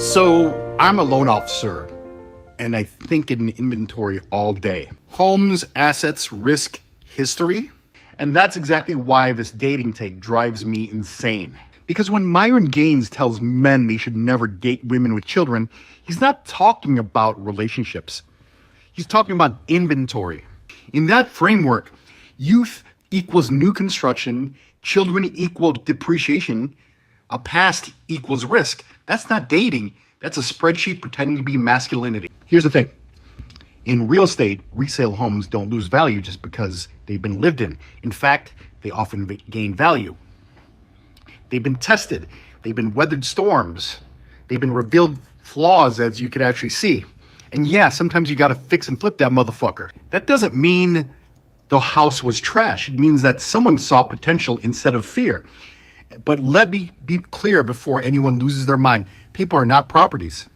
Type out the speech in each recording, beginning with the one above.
So I'm a loan officer, and I think in inventory all day. Homes, assets, risk, history. And that's exactly why this dating take drives me insane. Because when Myron Gaines tells men they should never date women with children, he's not talking about relationships. He's talking about inventory. In that framework, youth equals new construction, children equal depreciation, a past equals risk. That's not dating. That's a spreadsheet pretending to be masculinity. Here's the thing. In real estate, resale homes don't lose value just because they've been lived in. In fact, they often gain value. They've been tested. They've been weathered storms. They've been revealed flaws, as you can actually see. And yeah, sometimes you got to fix and flip that motherfucker. That doesn't mean the house was trash. It means that someone saw potential instead of fear. But let me be clear before anyone loses their mind. People are not properties.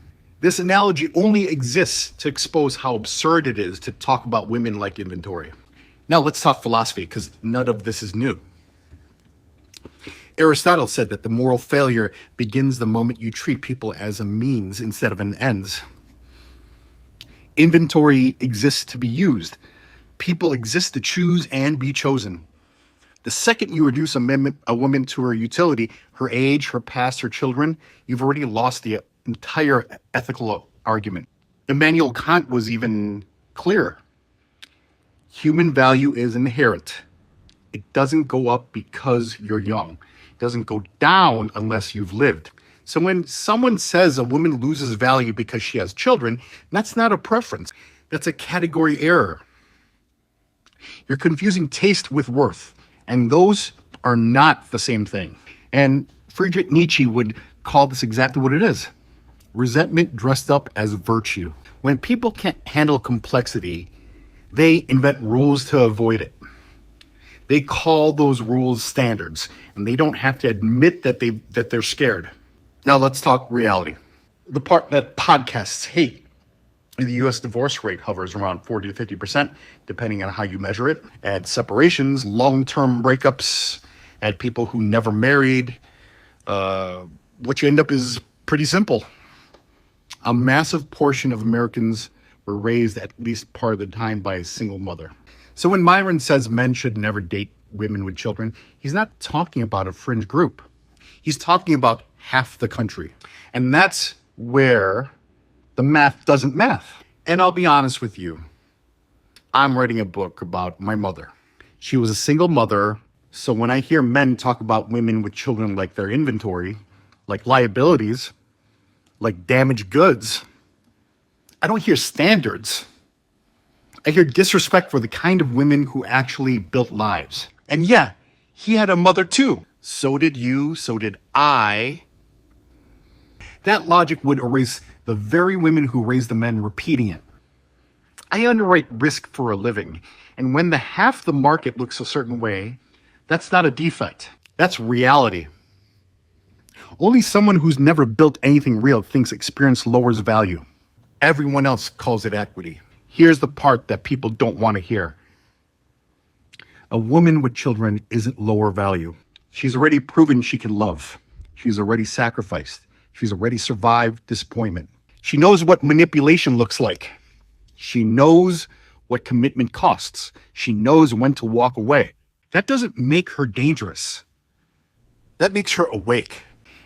This analogy only exists to expose how absurd it is to talk about women like inventory. Now let's talk philosophy, because none of this is new. Aristotle said that the moral failure begins the moment you treat people as a means instead of an ends. Inventory exists to be used. People exist to choose and be chosen. The second you reduce a woman to her utility, her age, her past, her children, you've already lost the entire ethical argument. Immanuel Kant was even clearer. Human value is inherent. It doesn't go up because you're young. It doesn't go down unless you've lived. So when someone says a woman loses value because she has children, that's not a preference. That's a category error. You're confusing taste with worth. And those are not the same thing. And Friedrich Nietzsche would call this exactly what it is. Resentment dressed up as virtue. When people can't handle complexity, they invent rules to avoid it. They call those rules standards, and they don't have to admit that they're scared. Now let's talk reality. The part that podcasts hate. The U.S. divorce rate hovers around 40 to 50%, depending on how you measure it. Add separations, long-term breakups, add people who never married. What you end up is pretty simple. A massive portion of Americans were raised at least part of the time by a single mother. So when Myron says men should never date women with children, he's not talking about a fringe group. He's talking about half the country. And that's where the math doesn't math. And I'll be honest with you. I'm writing a book about my mother. She was a single mother. So when I hear men talk about women with children like their inventory, like liabilities, like damaged goods, I don't hear standards. I hear disrespect for the kind of women who actually built lives. And yeah, he had a mother too. So did you, so did I. That logic would erase the very women who raised the men repeating it. I underwrite risk for a living, and when the half the market looks a certain way, that's not a defect. That's reality. Only someone who's never built anything real thinks experience lowers value. Everyone else calls it equity. Here's the part that people don't want to hear. A woman with children isn't lower value. She's already proven she can love. She's already sacrificed. She's already survived disappointment. She knows what manipulation looks like. She knows what commitment costs. She knows when to walk away. That doesn't make her dangerous. That makes her awake.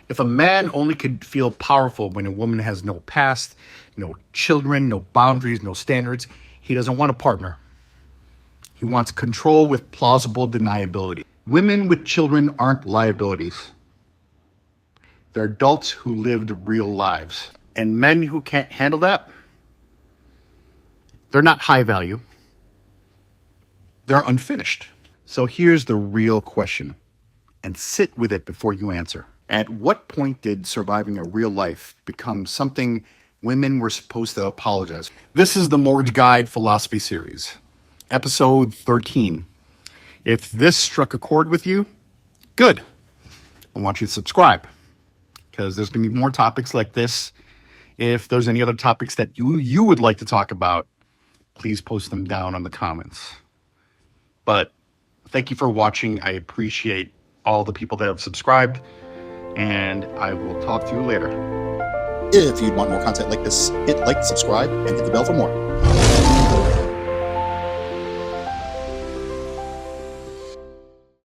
If a man only could feel powerful when a woman has no past, no children, no boundaries, no standards, he doesn't want a partner. He wants control with plausible deniability. Women with children aren't liabilities. They're adults who lived real lives. And men who can't handle that, they're not high value. They're unfinished. So here's the real question, and sit with it before you answer. At what point did surviving a real life become something women were supposed to apologize for? This is the Mortgage Guide Philosophy Series, episode 13. If this struck a chord with you, good. I want you to subscribe, because there's going to be more topics like this. If there's any other topics that you would like to talk about, please post them down on the comments. But thank you for watching. I appreciate all the people that have subscribed, and I will talk to you later. If you'd want more content like this, hit like, subscribe, and hit the bell for more.